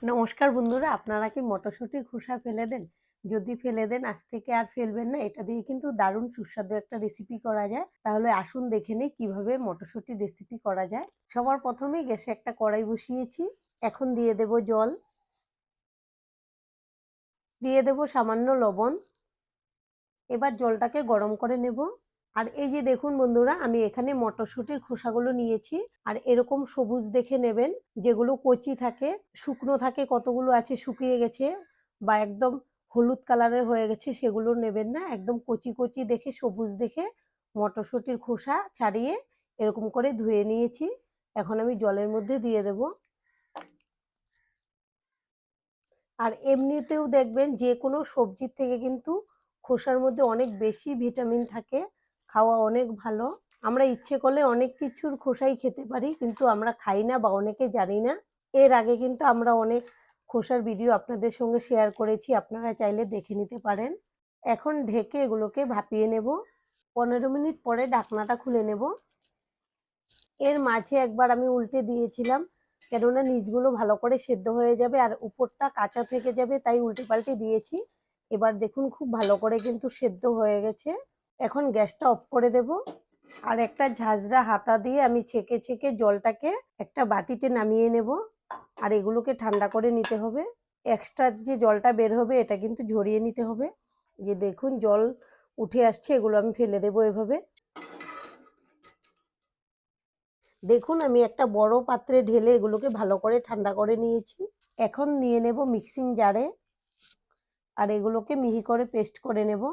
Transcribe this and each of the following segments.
নমস্কার বন্ধুরা, আপনারা কি মটরশুঁটির খোসা ফেলে দেন? যদি ফেলে দেন আজ থেকে আর ফেলবেন না। এটা দিয়ে কিন্তু দারুণ সুস্বাদু একটা রেসিপি করা যায়। তাহলে আসুন দেখে নিই কিভাবে মটরশুঁটির রেসিপি করা যায়। সবার প্রথমেই গ্যাসে একটা কড়াই বসিয়েছি। এখন দিয়ে দেব জল, দিয়ে দেব সামান্য লবণ। এবার জলটাকে গরম করে নেব। আর এই যে দেখুন বন্ধুরা, আমি এখানে মটরশুঁটির খোসাগুলো নিয়েছি। আর এরকম সবুজ দেখে নেবেন, যেগুলো কচি থাকে, শুকনো থাকে, কতগুলো আছে শুকিয়ে গেছে বা একদম হলুদ কালারের হয়ে গেছে, সেগুলো নেবেন না। একদম কচি কচি দেখে, সবুজ দেখে মটরশুঁটির খোসা ছাড়িয়ে এরকম করে ধুয়ে নিয়েছি। এখন আমি জলের মধ্যে দিয়ে দেব। আর এমনিতেও দেখবেন যে কোনো সবজির থেকে কিন্তু খোসার মধ্যে অনেক বেশি ভিটামিন থাকে, খাওয়া অনেক ভালো। আমরা ইচ্ছে করলে অনেক কিছুর খোসাই খেতে পারি, কিন্তু আমরা খাই না বা অনেকে জানি না। এর আগে কিন্তু আমরা অনেক খোসার ভিডিও আপনাদের সঙ্গে শেয়ার করেছি, আপনারা চাইলে দেখে নিতে পারেন। এখন ঢেকে এগুলোকে ভাপিয়ে নেব। 15 মিনিট পরে ঢাকনাটা খুলে নেব। এর মাঝে একবার আমি উল্টে দিয়েছিলাম, কেননা নিচগুলো ভালো করে সেদ্ধ হয়ে যাবে আর উপরটা কাঁচা থেকে যাবে, তাই উল্টে পাল্টে দিয়েছি। এবার দেখুন খুব ভালো করে কিন্তু সেদ্ধ হয়ে গেছে। এখন গ্যাসটা অফ করে দেব। আর একটা ঝাঁঝরা হাতা দিয়ে আমি ছেঁকে ছেঁকে জলটাকে একটা বাটিতে নামিয়ে নেব। আর এগুলোকে ঠান্ডা করে নিতে হবে। এক্সট্রা যে জলটা বের হবে এটা কিন্তু ঝরিয়ে নিতে হবে। যে দেখুন জল উঠে আসছে, এগুলো আমি ফেলে দেবো এভাবে। দেখুন আমি একটা বড় পাত্রে ঢেলে এগুলোকে ভালো করে ঠান্ডা করে নিয়েছি। এখন নিয়ে নেব মিক্সিং জারে। আর এগুলোকে মিহি করে পেস্ট করে নেব।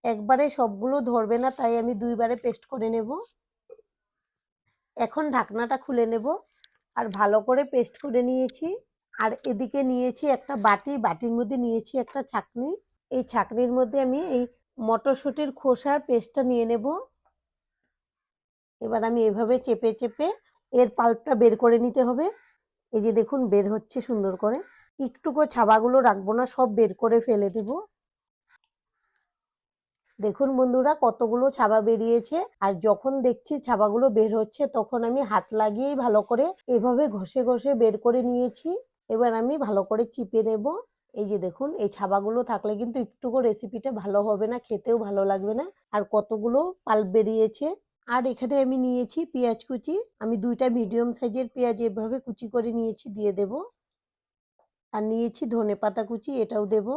একবারে সবগুলো ধরবে না, তাই আমি দুইবারে পেস্ট করে নেব। এখন ঢাকনাটা খুলে নেব। আর ভালো করে পেস্ট করে নিয়েছি। আর এদিকে নিয়েছি একটা বাটি, বাটির মধ্যে নিয়েছি একটা ছাঁকনি। এই ছাঁকনির মধ্যে আমি এই মটরশুঁটির খোসার পেস্টটা নিয়ে নেব। এবার আমি এভাবে চেপে চেপে এর পাল্পটা বের করে নিতে হবে। এই যে দেখুন বের হচ্ছে সুন্দর করে। একটুকু ছাবাগুলো রাখবো না, সব বের করে ফেলে দেব। দেখুন বন্ধুরা কতগুলো ছাবা বেরিয়েছে। আর যখন দেখছি ছাবাগুলো বের হচ্ছে, তখন আমি হাত লাগিয়েই ভালো করে এভাবে ঘষে ঘষে বের করে নিয়েছি। এবার আমি ভালো করে চিপে নেব। এই যে দেখুন, এই ছাবাগুলো থাকলে কিন্তু একটুকু রেসিপিটা ভালো হবে না, খেতেও ভালো লাগবে না। আর কতগুলো পাল্প বেরিয়েছে। আর এখানে আমি নিয়েছি পেঁয়াজ কুচি। আমি 2টা মিডিয়াম সাইজের পেঁয়াজ এভাবে কুচি করে নিয়েছি, দিয়ে দেব। আর নিয়েছি ধনেপাতা কুচি, এটাও দেব।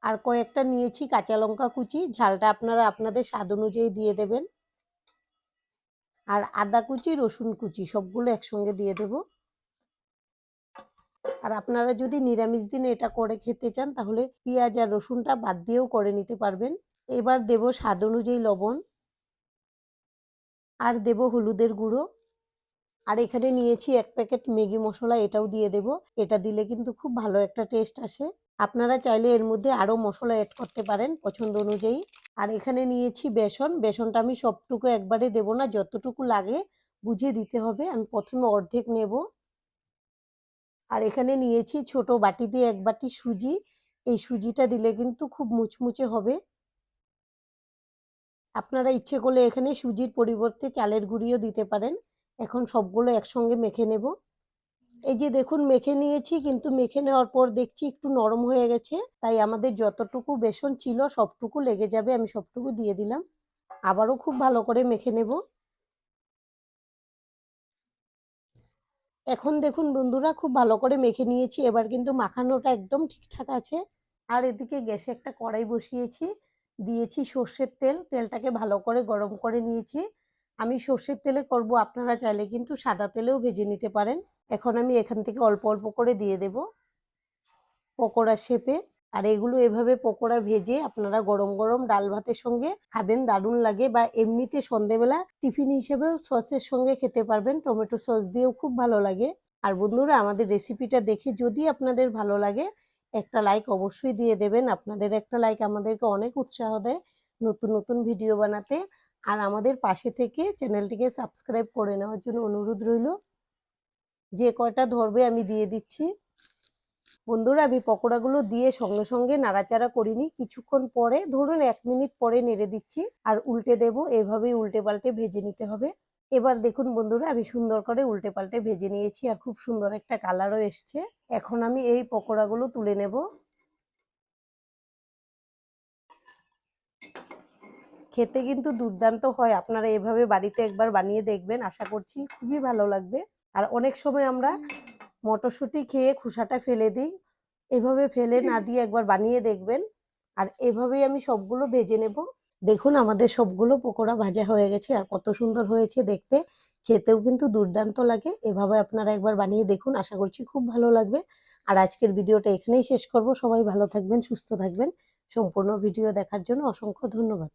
আর কয়েকটা নিয়েছি কাঁচা লঙ্কা কুচি, ঝালটা আপনারা আপনাদের স্বাদ অনুযায়ী দিয়ে দেবেন। আর আদা কুচি, রসুন কুচি সবগুলো একসঙ্গে দিয়ে দেব। আর আপনারা যদি নিরামিষ দিনে এটা করে খেতে চান, তাহলে পেঁয়াজ আর রসুনটা বাদ দিয়েও করে নিতে পারবেন। এবার দেব স্বাদ অনুযায়ী লবণ। আর দেব হলুদের গুঁড়ো। আর এখানে নিয়েছি 1 প্যাকেট ম্যাগি মশলা, এটাও দিয়ে দেব। এটা দিলে কিন্তু খুব ভালো একটা টেস্ট আসে। আপনারা চাইলে এর মধ্যে আরও মশলা অ্যাড করতে পারেন পছন্দ অনুযায়ী। আর এখানে নিয়েছি বেসন। বেসনটা আমি সবটুকু একবারে দেব না, যতটুকু লাগে বুঝে দিতে হবে। আমি প্রথমে অর্ধেক নেব। আর এখানে নিয়েছি ছোট বাটি দিয়ে 1 বাটি সুজি। এই সুজিটা দিলে কিন্তু খুব মুচমুচে হবে। আপনারা ইচ্ছে করলে এখানে সুজির পরিবর্তে চালের গুঁড়িও দিতে পারেন। এখন সবগুলো একসঙ্গে মেখে নেব। এই যে দেখুন মেখে নিয়েছি, কিন্তু মেখে নেওয়ার পর দেখছি একটু নরম হয়ে গেছে, তাই আমাদের যতটুকু বেসন ছিল সবটুকু লেগে যাবে, আমি সবটুকু দিয়ে দিলাম। আবারও খুব ভালো করে মেখে নেব। এখন দেখুন বন্ধুরা খুব ভালো করে মেখে নিয়েছি, এবার কিন্তু মাখানোটা একদম ঠিকঠাক আছে। আর এদিকে গ্যাসে একটা কড়াই বসিয়েছি, দিয়েছি সর্ষের তেল। তেলটাকে ভালো করে গরম করে নিয়েছি। আমি সর্ষের তেলে করব, আপনারা চাইলে কিন্তু সাদা তেলেও ভেজে নিতে পারেন। এখন আমি এখান থেকে অল্প অল্প করে দিয়ে দেব পকোড়া শেপে। আর এগুলো এভাবে পকোড়া ভেজে আপনারা গরম গরম ডাল ভাতের সঙ্গে খাবেন, দারুণ লাগে। বা এমনিতে সন্ধেবেলা টিফিন হিসেবেও সসের সঙ্গে খেতে পারবেন, টমেটো সস দিয়েও খুব ভালো লাগে। আর বন্ধুরা আমাদের রেসিপিটা দেখে যদি আপনাদের ভালো লাগে, একটা লাইক অবশ্যই দিয়ে দেবেন। আপনাদের একটা লাইক আমাদেরকে অনেক উৎসাহ দেয় নতুন নতুন ভিডিও বানাতে। আর আমাদের পাশে থেকে চ্যানেলটিকে সাবস্ক্রাইব করে নেওয়ার জন্য অনুরোধ রইল। যে কয়টা ধরবে আমি দিয়ে দিচ্ছি। বন্ধুরা আমি পকোড়াগুলো দিয়ে সঙ্গে সঙ্গে নাড়াচাড়া করিনি, কিছুক্ষণ পরে, ধরুন 1 মিনিট পরে নেড়ে দিচ্ছি আর উল্টে দেব। এভাবেই উল্টে পাল্টে ভেজে নিতে হবে। এবার দেখুন বন্ধুরা, আমি সুন্দর করে উল্টে পাল্টে ভেজে নিয়েছি আর খুব সুন্দর একটা কালারও এসছে। এখন আমি এই পকোড়াগুলো তুলে নেব। খেতে কিন্তু দুর্দান্ত হয়, আপনারা এভাবে বাড়িতে একবার বানিয়ে দেখবেন, আশা করছি খুবই ভালো লাগবে। আর অনেক সময় আমরা মটরশুঁটি খেয়ে খোসাটা ফেলে দিই, এভাবে ফেলে না দিয়ে একবার বানিয়ে দেখবেন। আর এভাবেই আমি সবগুলো ভেজে নেব। দেখুন আমাদের সবগুলো পকোড়া ভাজা হয়ে গেছে আর কত সুন্দর হয়েছে দেখতে, খেতেও কিন্তু দুর্দান্ত লাগে। এভাবে আপনারা একবার বানিয়ে দেখুন, আশা করছি খুব ভালো লাগবে। আর আজকের ভিডিওটা এখানেই শেষ করব। সবাই ভালো থাকবেন, সুস্থ থাকবেন। সম্পূর্ণ ভিডিও দেখার জন্য অসংখ্য ধন্যবাদ।